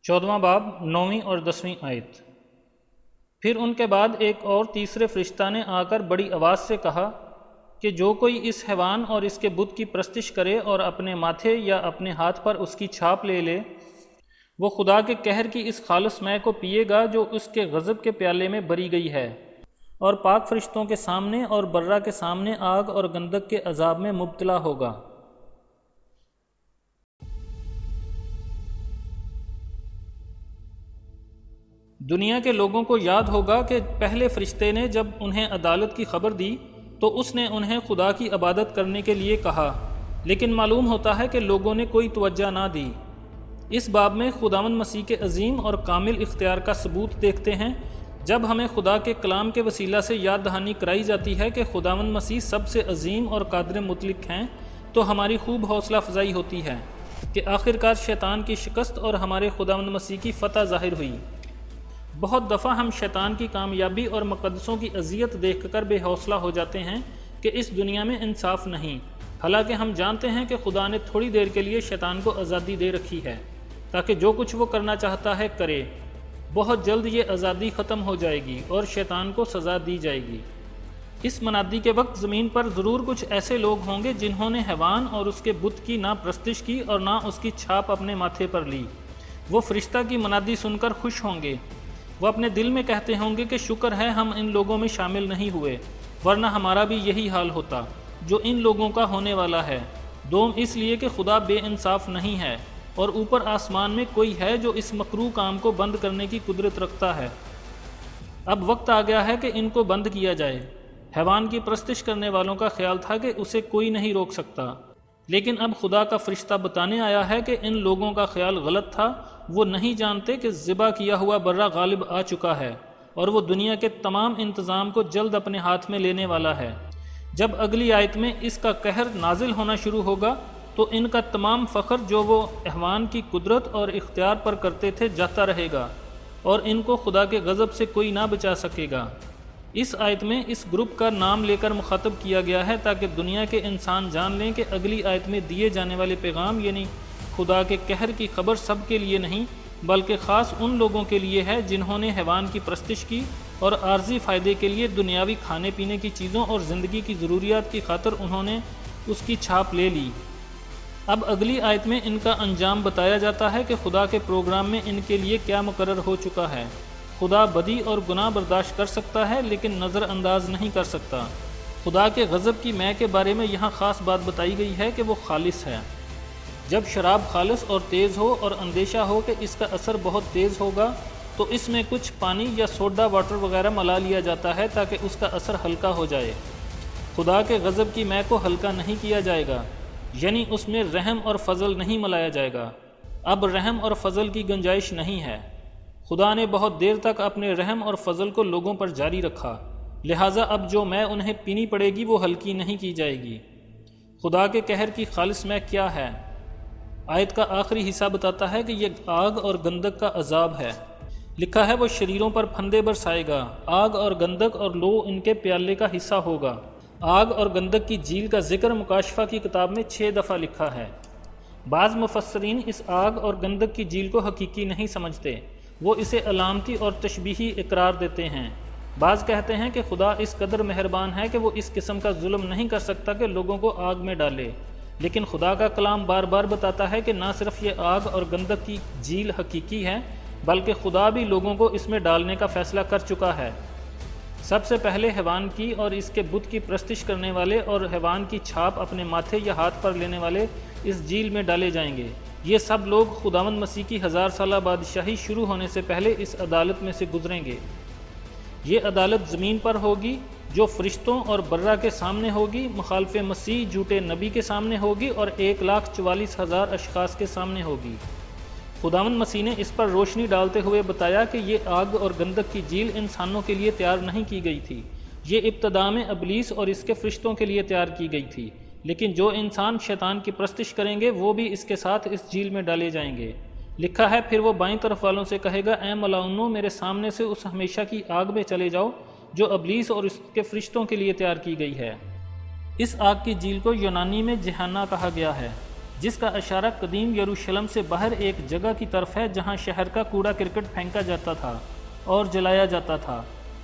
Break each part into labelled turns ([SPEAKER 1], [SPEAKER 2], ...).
[SPEAKER 1] 14واں باب 9ویں اور 10ویں آیت۔ پھر ان کے بعد ایک اور تیسرے فرشتہ نے آ کر بڑی آواز سے کہا کہ جو کوئی اس حیوان اور اس کے بت کی پرستش کرے اور اپنے ماتھے یا اپنے ہاتھ پر اس کی چھاپ لے لے، وہ خدا کے قہر کی اس خالص مے کو پیے گا جو اس کے غضب کے پیالے میں بری گئی ہے، اور پاک فرشتوں کے سامنے اور برہ کے سامنے آگ اور گندک کے عذاب میں مبتلا ہوگا۔ دنیا کے لوگوں کو یاد ہوگا کہ پہلے فرشتے نے جب انہیں عدالت کی خبر دی تو اس نے انہیں خدا کی عبادت کرنے کے لیے کہا، لیکن معلوم ہوتا ہے کہ لوگوں نے کوئی توجہ نہ دی۔ اس باب میں خداوند مسیح کے عظیم اور کامل اختیار کا ثبوت دیکھتے ہیں، جب ہمیں خدا کے کلام کے وسیلہ سے یاد دہانی کرائی جاتی ہے کہ خداوند مسیح سب سے عظیم اور قادر مطلق ہیں، تو ہماری خوب حوصلہ افزائی ہوتی ہے کہ آخرکار شیطان کی شکست اور ہمارے خداوند مسیح کی فتح ظاہر ہوئی۔ بہت دفعہ ہم شیطان کی کامیابی اور مقدسوں کی اذیت دیکھ کر بے حوصلہ ہو جاتے ہیں کہ اس دنیا میں انصاف نہیں، حالانکہ ہم جانتے ہیں کہ خدا نے تھوڑی دیر کے لیے شیطان کو آزادی دے رکھی ہے تاکہ جو کچھ وہ کرنا چاہتا ہے کرے۔ بہت جلد یہ آزادی ختم ہو جائے گی اور شیطان کو سزا دی جائے گی۔ اس منادی کے وقت زمین پر ضرور کچھ ایسے لوگ ہوں گے جنہوں نے حیوان اور اس کے بت کی نہ پرستش کی اور نہ اس کی چھاپ اپنے ماتھے پر لی۔ وہ فرشتہ کی منادی سن کر خوش ہوں گے۔ وہ اپنے دل میں کہتے ہوں گے کہ شکر ہے ہم ان لوگوں میں شامل نہیں ہوئے، ورنہ ہمارا بھی یہی حال ہوتا جو ان لوگوں کا ہونے والا ہے۔ دوم اس لیے کہ خدا بے انصاف نہیں ہے، اور اوپر آسمان میں کوئی ہے جو اس مکروہ کام کو بند کرنے کی قدرت رکھتا ہے۔ اب وقت آ گیا ہے کہ ان کو بند کیا جائے۔ حیوان کی پرستش کرنے والوں کا خیال تھا کہ اسے کوئی نہیں روک سکتا، لیکن اب خدا کا فرشتہ بتانے آیا ہے کہ ان لوگوں کا خیال غلط تھا۔ وہ نہیں جانتے کہ ذبح کیا ہوا برہ غالب آ چکا ہے، اور وہ دنیا کے تمام انتظام کو جلد اپنے ہاتھ میں لینے والا ہے۔ جب اگلی آیت میں اس کا قہر نازل ہونا شروع ہوگا تو ان کا تمام فخر جو وہ حیوان کی قدرت اور اختیار پر کرتے تھے جاتا رہے گا، اور ان کو خدا کے غضب سے کوئی نہ بچا سکے گا۔ اس آیت میں اس گروپ کا نام لے کر مخاطب کیا گیا ہے تاکہ دنیا کے انسان جان لیں کہ اگلی آیت میں دیے جانے والے پیغام یعنی خدا کے قہر کی خبر سب کے لیے نہیں بلکہ خاص ان لوگوں کے لیے ہے جنہوں نے حیوان کی پرستش کی اور عارضی فائدے کے لیے دنیاوی کھانے پینے کی چیزوں اور زندگی کی ضروریات کی خاطر انہوں نے اس کی چھاپ لے لی۔ اب اگلی آیت میں ان کا انجام بتایا جاتا ہے کہ خدا کے پروگرام میں ان کے لیے کیا مقرر ہو چکا ہے۔ خدا بدی اور گناہ برداشت کر سکتا ہے لیکن نظر انداز نہیں کر سکتا۔ خدا کے غضب کی مے کے بارے میں یہاں خاص بات بتائی گئی ہے کہ وہ خالص ہے۔ جب شراب خالص اور تیز ہو اور اندیشہ ہو کہ اس کا اثر بہت تیز ہوگا تو اس میں کچھ پانی یا سوڈا واٹر وغیرہ ملا لیا جاتا ہے تاکہ اس کا اثر ہلکا ہو جائے۔ خدا کے غضب کی مے کو ہلکا نہیں کیا جائے گا، یعنی اس میں رحم اور فضل نہیں ملایا جائے گا۔ اب رحم اور فضل کی گنجائش نہیں ہے۔ خدا نے بہت دیر تک اپنے رحم اور فضل کو لوگوں پر جاری رکھا، لہٰذا اب جو مے انہیں پینی پڑے گی وہ ہلکی نہیں کی جائے گی۔ خدا کے قہر کی خالص مے کیا ہے؟ آیت کا آخری حصہ بتاتا ہے کہ یہ آگ اور گندک کا عذاب ہے۔ لکھا ہے وہ شریروں پر پھندے برسائے گا، آگ اور گندک اور لو ان کے پیالے کا حصہ ہوگا۔ آگ اور گندک کی جھیل کا ذکر مکاشفہ کی کتاب میں 6 دفعہ لکھا ہے۔ بعض مفسرین اس آگ اور گندک کی جھیل کو حقیقی نہیں سمجھتے، وہ اسے علامتی اور تشبیہی اقرار دیتے ہیں۔ بعض کہتے ہیں کہ خدا اس قدر مہربان ہے کہ وہ اس قسم کا ظلم نہیں کر سکتا کہ لوگوں کو آگ میں ڈالے، لیکن خدا کا کلام بار بار بتاتا ہے کہ نہ صرف یہ آگ اور گندک کی جھیل حقیقی ہے بلکہ خدا بھی لوگوں کو اس میں ڈالنے کا فیصلہ کر چکا ہے۔ سب سے پہلے حیوان کی اور اس کے بت کی پرستش کرنے والے اور حیوان کی چھاپ اپنے ماتھے یا ہاتھ پر لینے والے اس جھیل میں ڈالے جائیں گے۔ یہ سب لوگ خداوند مسیح کی 1000 سالہ بادشاہی شروع ہونے سے پہلے اس عدالت میں سے گزریں گے۔ یہ عدالت زمین پر ہوگی جو فرشتوں اور برہ کے سامنے ہوگی، مخالف مسیح جھوٹے نبی کے سامنے ہوگی اور 1,44,000 اشخاص کے سامنے ہوگی۔ خداوند مسیح نے اس پر روشنی ڈالتے ہوئے بتایا کہ یہ آگ اور گندک کی جھیل انسانوں کے لیے تیار نہیں کی گئی تھی، یہ ابتدا میں ابلیس اور اس کے فرشتوں کے لیے تیار کی گئی تھی، لیکن جو انسان شیطان کی پرستش کریں گے وہ بھی اس کے ساتھ اس جھیل میں ڈالے جائیں گے۔ لکھا ہے پھر وہ بائیں طرف والوں سے کہے گا، اے ملاعنوں، میرے سامنے سے اس ہمیشہ کی آگ میں چلے جاؤ جو ابلیس اور اس کے فرشتوں کے لیے تیار کی گئی ہے۔ اس آگ کی جھیل کو یونانی میں جہنم کہا گیا ہے۔ جس کا اشارہ قدیم یروشلم سے باہر ایک جگہ کی طرف ہے جہاں شہر کا کوڑا کرکٹ پھینکا جاتا تھا اور جلایا جاتا تھا۔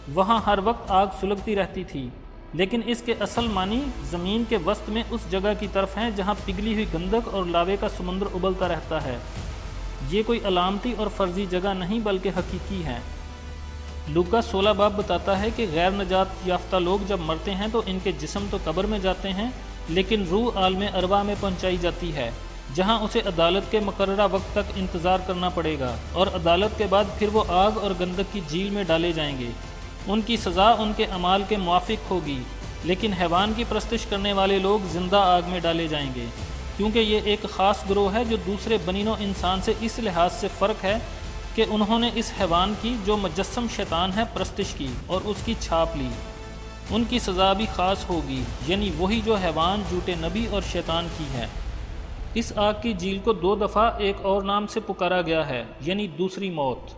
[SPEAKER 1] وہاں ہر وقت آگ سلگتی رہتی تھی، لیکن اس کے اصل معنی زمین کے وسط میں اس جگہ کی طرف ہیں جہاں پگھلی ہوئی گندک اور لاوے کا سمندر ابلتا رہتا ہے۔ یہ کوئی علامتی اور فرضی جگہ نہیں بلکہ حقیقی ہے۔ لوکا 16 باب بتاتا ہے کہ غیر نجات یافتہ لوگ جب مرتے ہیں تو ان کے جسم تو قبر میں جاتے ہیں، لیکن روح عالم ارواح میں پہنچائی جاتی ہے، جہاں اسے عدالت کے مقررہ وقت تک انتظار کرنا پڑے گا، اور عدالت کے بعد پھر وہ آگ اور گندک کی جھیل میں ڈالے جائیں گے۔ ان کی سزا ان کے اعمال کے موافق ہوگی، لیکن حیوان کی پرستش کرنے والے لوگ زندہ آگ میں ڈالے جائیں گے، کیونکہ یہ ایک خاص گروہ ہے جو دوسرے بنی نوع انسان سے اس لحاظ سے فرق ہے کہ انہوں نے اس حیوان کی جو مجسم شیطان ہے پرستش کی اور اس کی چھاپ لی۔ ان کی سزا بھی خاص ہوگی، یعنی وہی جو حیوان، جھوٹے نبی اور شیطان کی ہے۔ اس آگ کی جھیل کو 2 دفعہ ایک اور نام سے پکارا گیا ہے، یعنی دوسری موت۔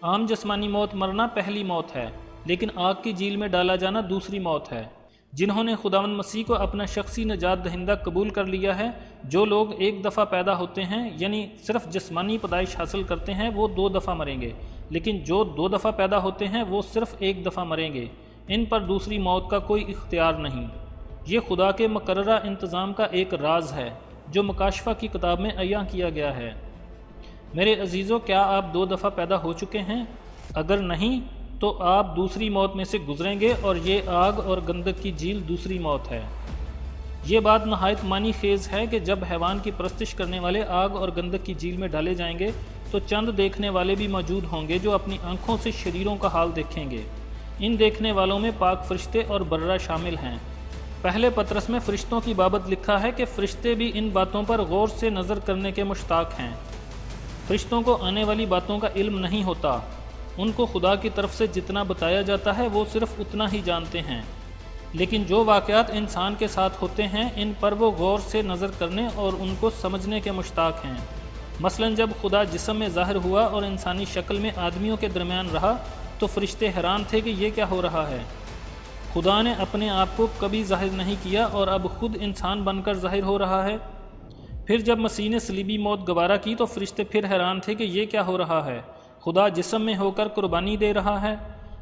[SPEAKER 1] عام جسمانی موت مرنا پہلی موت ہے، لیکن آگ کی جھیل میں ڈالا جانا دوسری موت ہے۔ جنہوں نے خداوند مسیح کو اپنا شخصی نجات دہندہ قبول کر لیا ہے، جو لوگ ایک دفعہ پیدا ہوتے ہیں، یعنی صرف جسمانی پیدائش حاصل کرتے ہیں، وہ 2 دفعہ مریں گے، لیکن جو 2 دفعہ پیدا ہوتے ہیں وہ صرف 1 دفعہ مریں گے۔ ان پر دوسری موت کا کوئی اختیار نہیں۔ یہ خدا کے مقررہ انتظام کا ایک راز ہے جو مکاشفہ کی کتاب میں عیاں کیا گیا ہے۔ میرے عزیزو، کیا آپ 2 دفعہ پیدا ہو چکے ہیں؟ اگر نہیں تو آپ دوسری موت میں سے گزریں گے، اور یہ آگ اور گندک کی جھیل دوسری موت ہے۔ یہ بات نہایت معنی خیز ہے کہ جب حیوان کی پرستش کرنے والے آگ اور گندک کی جھیل میں ڈالے جائیں گے تو چند دیکھنے والے بھی موجود ہوں گے جو اپنی آنکھوں سے شریروں کا حال دیکھیں گے۔ ان دیکھنے والوں میں پاک فرشتے اور برہ شامل ہیں۔ پہلے پطرس میں فرشتوں کی بابت لکھا ہے کہ فرشتے بھی ان باتوں پر غور سے نظر کرنے کے مشتاق ہیں۔ فرشتوں کو آنے والی باتوں کا علم نہیں ہوتا، ان کو خدا کی طرف سے جتنا بتایا جاتا ہے وہ صرف اتنا ہی جانتے ہیں، لیکن جو واقعات انسان کے ساتھ ہوتے ہیں ان پر وہ غور سے نظر کرنے اور ان کو سمجھنے کے مشتاق ہیں۔ مثلا جب خدا جسم میں ظاہر ہوا اور انسانی شکل میں آدمیوں کے درمیان رہا تو فرشتے حیران تھے کہ یہ کیا ہو رہا ہے۔ خدا نے اپنے آپ کو کبھی ظاہر نہیں کیا اور اب خود انسان بن کر ظاہر ہو رہا ہے۔ پھر جب مسیح نے صلیبی موت گوارا کی تو فرشتے پھر حیران تھے کہ یہ کیا ہو رہا ہے۔ خدا جسم میں ہو کر قربانی دے رہا ہے،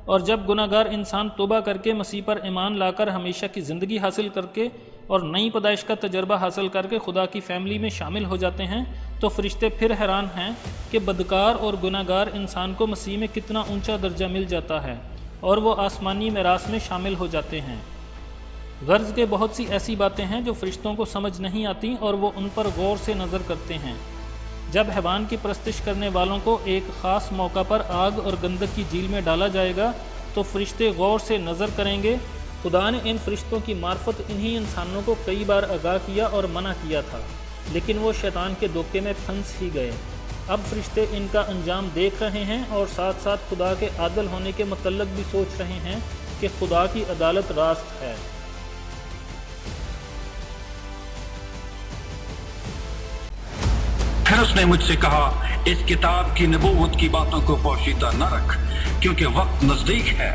[SPEAKER 1] اور جب گناہ گار انسان توبہ کر کے مسیح پر ایمان لا کر ہمیشہ کی زندگی حاصل کر کے اور نئی پیدائش کا تجربہ حاصل کر کے خدا کی فیملی میں شامل ہو جاتے ہیں تو فرشتے پھر حیران ہیں کہ بدکار اور گناہ گار انسان کو مسیح میں کتنا اونچا درجہ مل جاتا ہے اور وہ آسمانی میراث میں شامل ہو جاتے ہیں۔ غرض کے بہت سی ایسی باتیں ہیں جو فرشتوں کو سمجھ نہیں آتی اور وہ ان پر غور سے نظر کرتے ہیں۔ جب حیوان کی پرستش کرنے والوں کو ایک خاص موقع پر آگ اور گندک کی جھیل میں ڈالا جائے گا تو فرشتے غور سے نظر کریں گے۔ خدا نے ان فرشتوں کی معرفت انہی انسانوں کو کئی بار آگاہ کیا اور منع کیا تھا، لیکن وہ شیطان کے دھوکے میں پھنس ہی گئے۔ اب فرشتے ان کا انجام دیکھ رہے ہیں اور ساتھ ساتھ خدا کے عادل ہونے کے متعلق بھی سوچ رہے ہیں کہ خدا کی عدالت راست ہے۔
[SPEAKER 2] پھر اس نے مجھ سے کہا، اس کتاب کی نبوت کی باتوں کو پوشیدہ نہ رکھ، کیونکہ وقت نزدیک ہے۔